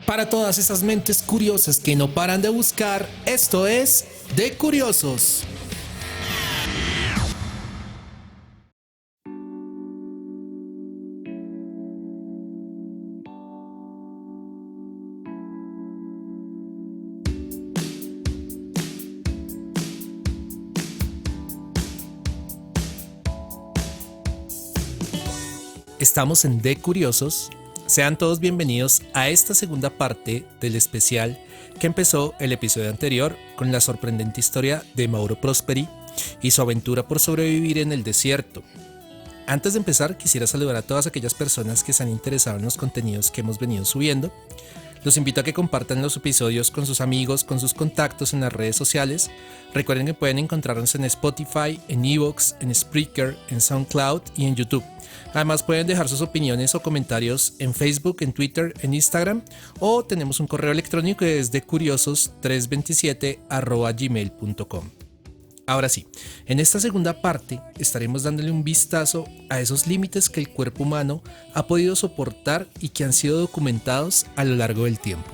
Para todas esas mentes curiosas que no paran de buscar, esto es De Curiosos. Estamos en De Curiosos. Sean todos bienvenidos a esta segunda parte del especial que empezó el episodio anterior con la sorprendente historia de Mauro Prosperi y su aventura por sobrevivir en el desierto. Antes de empezar, quisiera saludar a todas aquellas personas que se han interesado en los contenidos que hemos venido subiendo. Los invito a que compartan los episodios con sus amigos, con sus contactos en las redes sociales. Recuerden que pueden encontrarnos en Spotify, en Evox, en Spreaker, en SoundCloud y en YouTube. Además pueden dejar sus opiniones o comentarios en Facebook, en Twitter, en Instagram, o tenemos un correo electrónico que es decuriosos327@gmail.com. Ahora sí, en esta segunda parte estaremos dándole un vistazo a esos límites que el cuerpo humano ha podido soportar y que han sido documentados a lo largo del tiempo.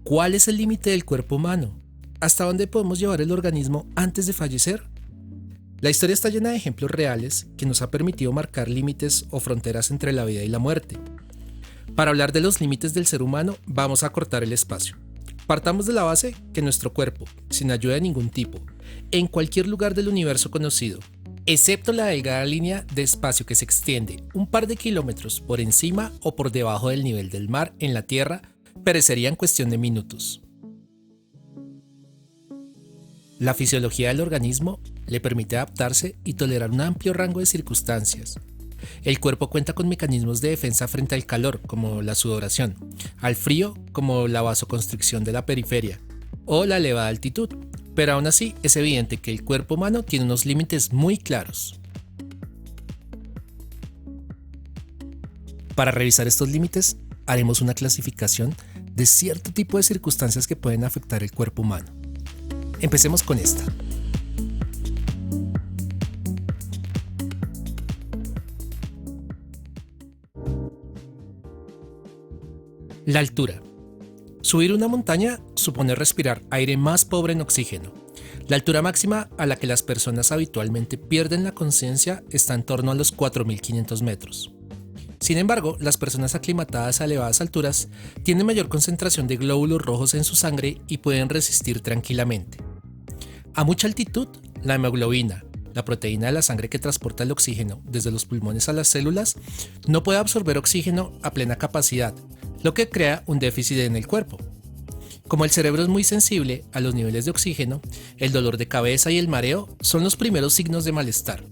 ¿Cuál es el límite del cuerpo humano? ¿Hasta dónde podemos llevar el organismo antes de fallecer? La historia está llena de ejemplos reales que nos ha permitido marcar límites o fronteras entre la vida y la muerte. Para hablar de los límites del ser humano, vamos a cortar el espacio. Partamos de la base que nuestro cuerpo, sin ayuda de ningún tipo, en cualquier lugar del universo conocido, excepto la delgada línea de espacio que se extiende un par de kilómetros por encima o por debajo del nivel del mar en la Tierra, perecería en cuestión de minutos. La fisiología del organismo le permite adaptarse y tolerar un amplio rango de circunstancias. El cuerpo cuenta con mecanismos de defensa frente al calor, como la sudoración, al frío, como la vasoconstricción de la periferia, o la elevada altitud, pero aún así es evidente que el cuerpo humano tiene unos límites muy claros. Para revisar estos límites, haremos una clasificación de cierto tipo de circunstancias que pueden afectar el cuerpo humano. Empecemos con esta. La altura. Subir una montaña supone respirar aire más pobre en oxígeno. La altura máxima a la que las personas habitualmente pierden la conciencia está en torno a los 4.500 metros. Sin embargo, las personas aclimatadas a elevadas alturas tienen mayor concentración de glóbulos rojos en su sangre y pueden resistir tranquilamente. A mucha altitud, la hemoglobina, la proteína de la sangre que transporta el oxígeno desde los pulmones a las células, no puede absorber oxígeno a plena capacidad, lo que crea un déficit en el cuerpo. Como el cerebro es muy sensible a los niveles de oxígeno, el dolor de cabeza y el mareo son los primeros signos de malestar.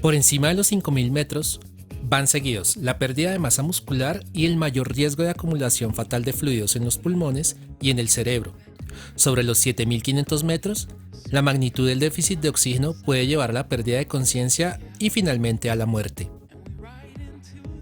Por encima de los 5.000 metros, van seguidos la pérdida de masa muscular y el mayor riesgo de acumulación fatal de fluidos en los pulmones y en el cerebro. Sobre los 7.500 metros, la magnitud del déficit de oxígeno puede llevar a la pérdida de conciencia y finalmente a la muerte.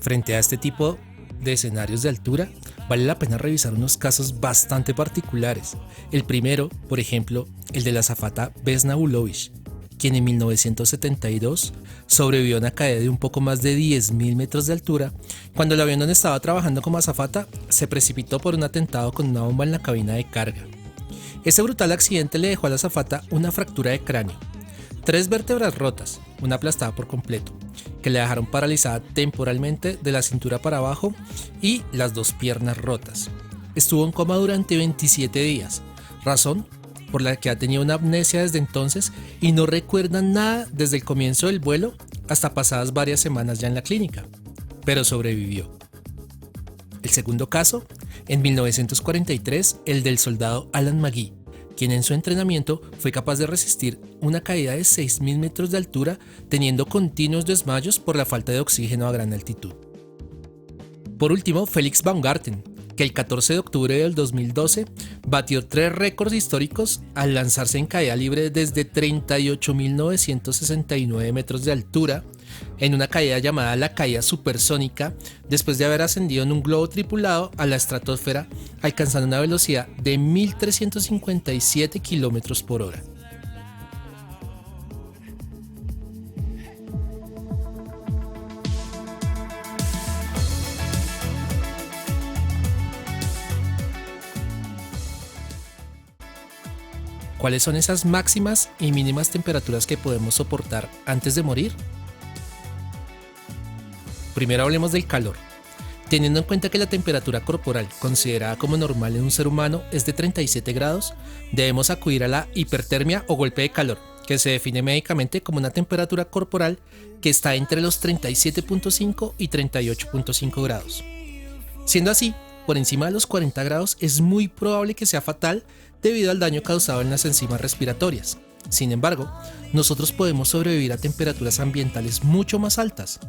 Frente a este tipo de escenarios de altura, vale la pena revisar unos casos bastante particulares. El primero, por ejemplo, el de la azafata Vesna Vulović, quien en 1972 sobrevivió a una caída de un poco más de 10.000 metros de altura. Cuando el avión donde estaba trabajando como azafata se precipitó por un atentado con una bomba en la cabina de carga. Este brutal accidente le dejó a la azafata una fractura de cráneo, 3 vértebras rotas, una aplastada por completo, que le dejaron paralizada temporalmente de la cintura para abajo y las 2 piernas rotas. Estuvo en coma durante 27 días, razón por la que ha tenido una amnesia desde entonces y no recuerda nada desde el comienzo del vuelo hasta pasadas varias semanas ya en la clínica, pero sobrevivió. El segundo caso, en 1943, el del soldado Alan McGee, quien en su entrenamiento fue capaz de resistir una caída de 6.000 metros de altura teniendo continuos desmayos por la falta de oxígeno a gran altitud. Por último, Felix Baumgarten, que el 14 de octubre del 2012 batió 3 récords históricos al lanzarse en caída libre desde 38.969 metros de altura en una caída llamada la caída supersónica, después de haber ascendido en un globo tripulado a la estratosfera, alcanzando una velocidad de 1.357 kilómetros por hora. ¿Cuáles son esas máximas y mínimas temperaturas que podemos soportar antes de morir? Primero hablemos del calor. Teniendo en cuenta que la temperatura corporal considerada como normal en un ser humano es de 37 grados, debemos acudir a la hipertermia o golpe de calor, que se define médicamente como una temperatura corporal que está entre los 37.5 y 38.5 grados. Siendo así, por encima de los 40 grados es muy probable que sea fatal debido al daño causado en las enzimas respiratorias. Sin embargo, nosotros podemos sobrevivir a temperaturas ambientales mucho más altas.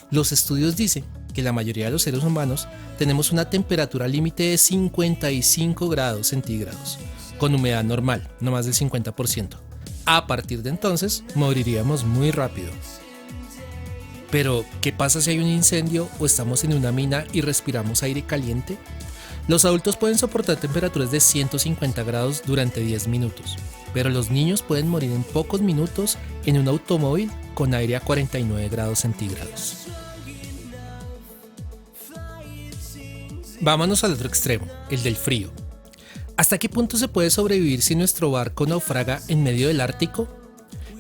Los estudios dicen que la mayoría de los seres humanos tenemos una temperatura límite de 55 grados centígrados, con humedad normal, no más del 50%. A partir de entonces, moriríamos muy rápido. Pero, ¿qué pasa si hay un incendio o estamos en una mina y respiramos aire caliente? Los adultos pueden soportar temperaturas de 150 grados durante 10 minutos, pero los niños pueden morir en pocos minutos en un automóvil con aire a 49 grados centígrados. Vámonos al otro extremo, el del frío. ¿Hasta qué punto se puede sobrevivir si nuestro barco naufraga en medio del Ártico?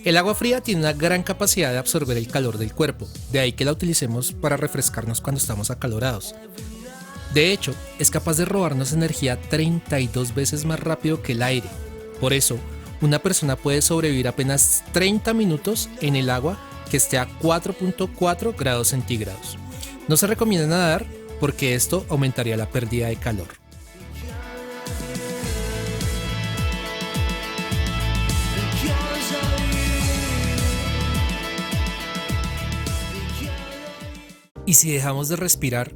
El agua fría tiene una gran capacidad de absorber el calor del cuerpo, de ahí que la utilicemos para refrescarnos cuando estamos acalorados. De hecho, es capaz de robarnos energía 32 veces más rápido que el aire. Por eso, una persona puede sobrevivir apenas 30 minutos en el agua que esté a 4.4 grados centígrados. No se recomienda nadar porque esto aumentaría la pérdida de calor. ¿Y si dejamos de respirar?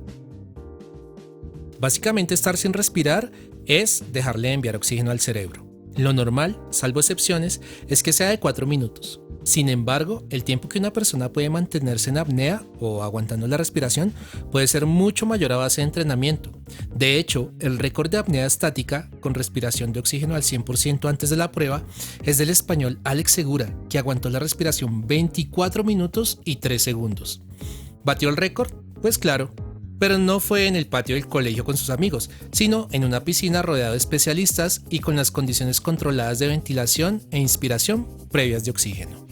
Básicamente estar sin respirar es dejarle de enviar oxígeno al cerebro. Lo normal, salvo excepciones, es que sea de 4 minutos. Sin embargo, el tiempo que una persona puede mantenerse en apnea o aguantando la respiración puede ser mucho mayor a base de entrenamiento. De hecho, el récord de apnea estática con respiración de oxígeno al 100% antes de la prueba es del español Alex Segura, que aguantó la respiración 24 minutos y 3 segundos. ¿Batió el récord? Pues claro. Pero no fue en el patio del colegio con sus amigos, sino en una piscina rodeado de especialistas y con las condiciones controladas de ventilación e inspiración previas de oxígeno.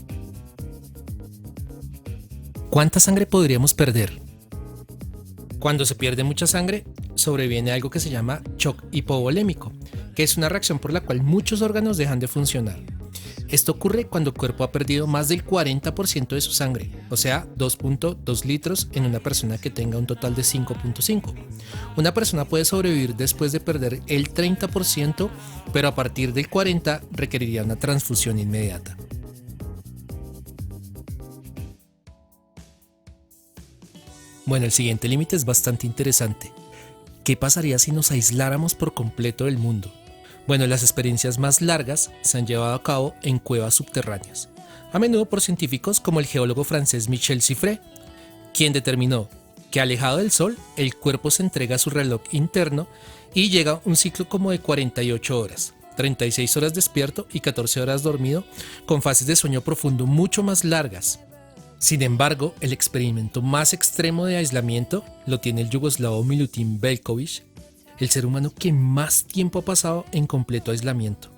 ¿Cuánta sangre podríamos perder? Cuando se pierde mucha sangre, sobreviene algo que se llama shock hipovolémico, que es una reacción por la cual muchos órganos dejan de funcionar. Esto ocurre cuando el cuerpo ha perdido más del 40% de su sangre, o sea, 2.2 litros en una persona que tenga un total de 5.5. Una persona puede sobrevivir después de perder el 30%, pero a partir del 40% requeriría una transfusión inmediata. Bueno, el siguiente límite es bastante interesante. ¿Qué pasaría si nos aisláramos por completo del mundo? Bueno, las experiencias más largas se han llevado a cabo en cuevas subterráneas, a menudo por científicos como el geólogo francés Michel Siffre, quien determinó que alejado del sol, el cuerpo se entrega a su reloj interno y llega un ciclo como de 48 horas, 36 horas despierto y 14 horas dormido, con fases de sueño profundo mucho más largas. Sin embargo, el experimento más extremo de aislamiento lo tiene el yugoslavo Milutin Veljković, el ser humano que más tiempo ha pasado en completo aislamiento.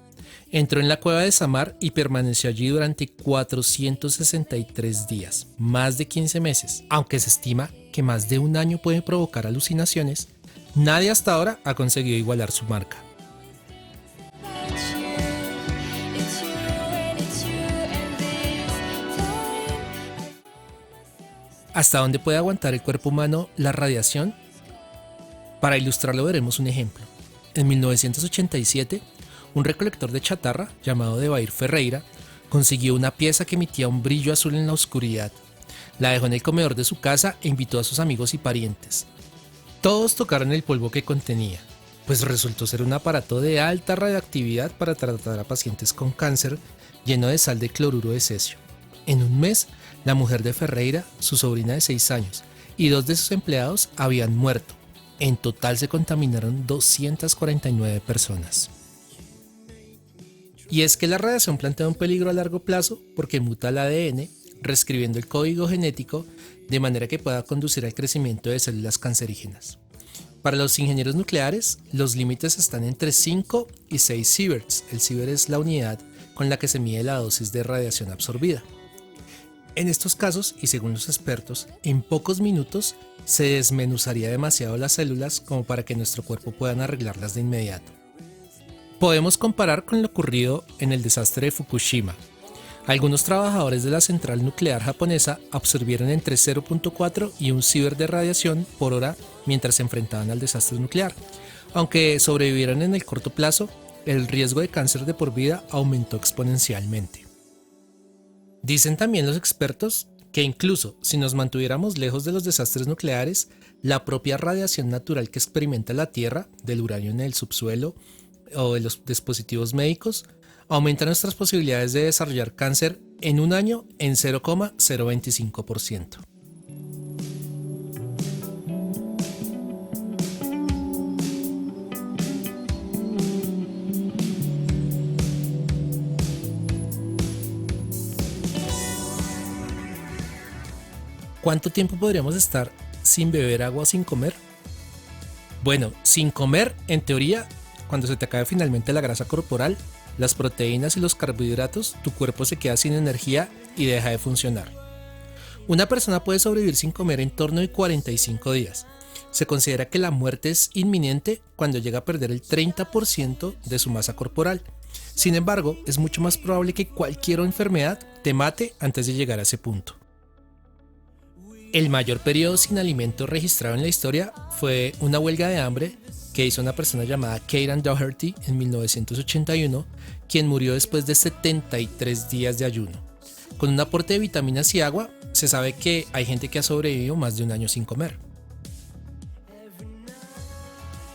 Entró en la cueva de Samar y permaneció allí durante 463 días, más de 15 meses. Aunque se estima que más de un año puede provocar alucinaciones, nadie hasta ahora ha conseguido igualar su marca. ¿Hasta dónde puede aguantar el cuerpo humano la radiación? Para ilustrarlo veremos un ejemplo. En 1987, un recolector de chatarra llamado Debair Ferreira consiguió una pieza que emitía un brillo azul en la oscuridad. La dejó en el comedor de su casa e invitó a sus amigos y parientes. Todos tocaron el polvo que contenía, pues resultó ser un aparato de alta radioactividad para tratar a pacientes con cáncer lleno de sal de cloruro de cesio. En un mes, la mujer de Ferreira, su sobrina de 6 años, y 2 de sus empleados habían muerto. En total se contaminaron 249 personas. Y es que la radiación plantea un peligro a largo plazo porque muta el ADN, reescribiendo el código genético de manera que pueda conducir al crecimiento de células cancerígenas. Para los ingenieros nucleares, los límites están entre 5 y 6 sieverts. El sievert es la unidad con la que se mide la dosis de radiación absorbida. En estos casos, y según los expertos, en pocos minutos se desmenuzaría demasiado las células como para que nuestro cuerpo pueda arreglarlas de inmediato. Podemos comparar con lo ocurrido en el desastre de Fukushima. Algunos trabajadores de la central nuclear japonesa absorbieron entre 0.4 y 1 sievert de radiación por hora mientras se enfrentaban al desastre nuclear. Aunque sobrevivieron en el corto plazo, el riesgo de cáncer de por vida aumentó exponencialmente. Dicen también los expertos que incluso si nos mantuviéramos lejos de los desastres nucleares, la propia radiación natural que experimenta la Tierra, del uranio en el subsuelo o de los dispositivos médicos, aumenta nuestras posibilidades de desarrollar cáncer en un año en 0,025%. ¿Cuánto tiempo podríamos estar sin beber agua o sin comer? Bueno, sin comer, en teoría, cuando se te acabe finalmente la grasa corporal, las proteínas y los carbohidratos, tu cuerpo se queda sin energía y deja de funcionar. Una persona puede sobrevivir sin comer en torno de 45 días. Se considera que la muerte es inminente cuando llega a perder el 30% de su masa corporal. Sin embargo, es mucho más probable que cualquier enfermedad te mate antes de llegar a ese punto. El mayor periodo sin alimento registrado en la historia fue una huelga de hambre que hizo una persona llamada Kieran Doherty en 1981, quien murió después de 73 días de ayuno. Con un aporte de vitaminas y agua, se sabe que hay gente que ha sobrevivido más de un año sin comer.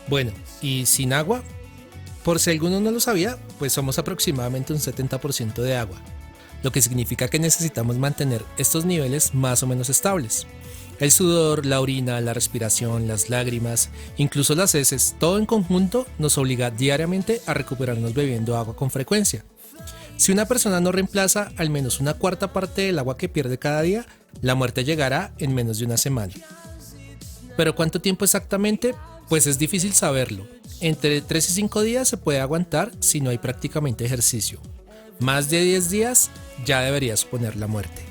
Bueno, y sin agua, por si alguno no lo sabía, pues somos aproximadamente un 70% de agua, lo que significa que necesitamos mantener estos niveles más o menos estables. El sudor, la orina, la respiración, las lágrimas, incluso las heces, todo en conjunto nos obliga diariamente a recuperarnos bebiendo agua con frecuencia. Si una persona no reemplaza al menos una cuarta parte del agua que pierde cada día, la muerte llegará en menos de una semana. ¿Pero cuánto tiempo exactamente? Pues es difícil saberlo. Entre 3 y 5 días se puede aguantar si no hay prácticamente ejercicio. Más de 10 días ya debería suponer la muerte.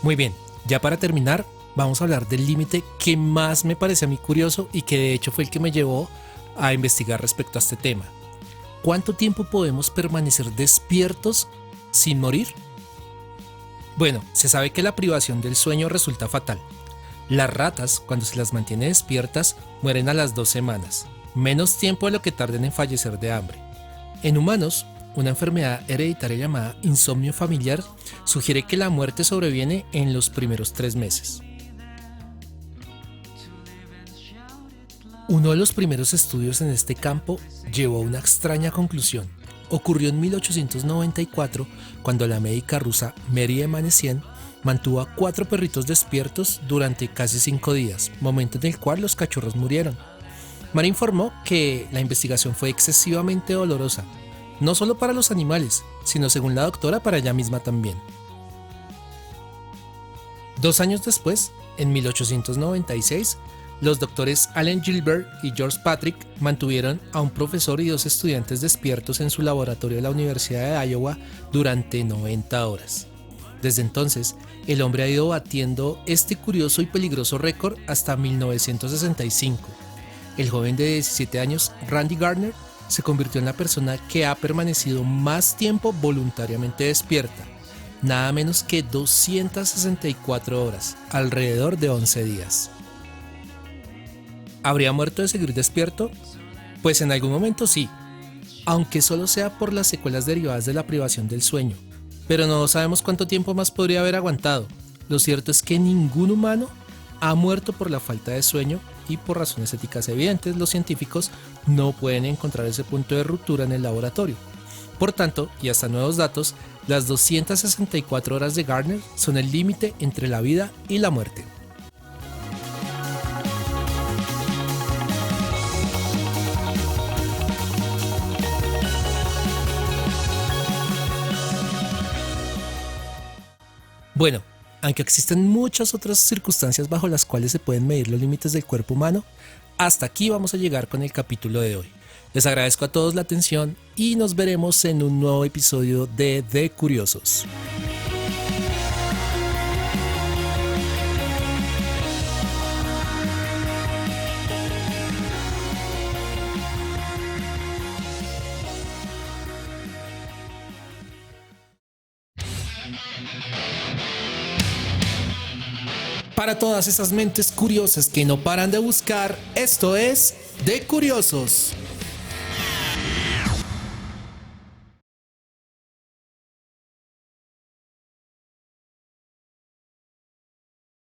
Muy bien, ya para terminar, vamos a hablar del límite que más me parece a mí curioso y que de hecho fue el que me llevó a investigar respecto a este tema. ¿Cuánto tiempo podemos permanecer despiertos sin morir? Bueno, se sabe que la privación del sueño resulta fatal. Las ratas, cuando se las mantiene despiertas, mueren a las 2 semanas, menos tiempo de lo que tarden en fallecer de hambre. En humanos, una enfermedad hereditaria llamada insomnio familiar sugiere que la muerte sobreviene en los primeros 3 meses. Uno de los primeros estudios en este campo llevó a una extraña conclusión. Ocurrió en 1894 cuando la médica rusa Mary Emanessian mantuvo a 4 perritos despiertos durante casi 5 días, momento en el cual los cachorros murieron. Mary informó que la investigación fue excesivamente dolorosa, no solo para los animales, sino según la doctora para ella misma también. 2 años después, en 1896, los doctores Allen Gilbert y George Patrick mantuvieron a un profesor y 2 estudiantes despiertos en su laboratorio de la Universidad de Iowa durante 90 horas. Desde entonces, el hombre ha ido batiendo este curioso y peligroso récord hasta 1965. El joven de 17 años, Randy Gardner, se convirtió en la persona que ha permanecido más tiempo voluntariamente despierta, nada menos que 264 horas, alrededor de 11 días. ¿Habría muerto de seguir despierto? Pues en algún momento sí, aunque solo sea por las secuelas derivadas de la privación del sueño. Pero no sabemos cuánto tiempo más podría haber aguantado. Lo cierto es que ningún humano ha muerto por la falta de sueño y por razones éticas evidentes los científicos no pueden encontrar ese punto de ruptura en el laboratorio. Por tanto, y hasta nuevos datos, las 264 horas de Gardner son el límite entre la vida y la muerte. Bueno, aunque existen muchas otras circunstancias bajo las cuales se pueden medir los límites del cuerpo humano, hasta aquí vamos a llegar con el capítulo de hoy. Les agradezco a todos la atención y nos veremos en un nuevo episodio de Curiosos. Para todas esas mentes curiosas que no paran de buscar, esto es De Curiosos.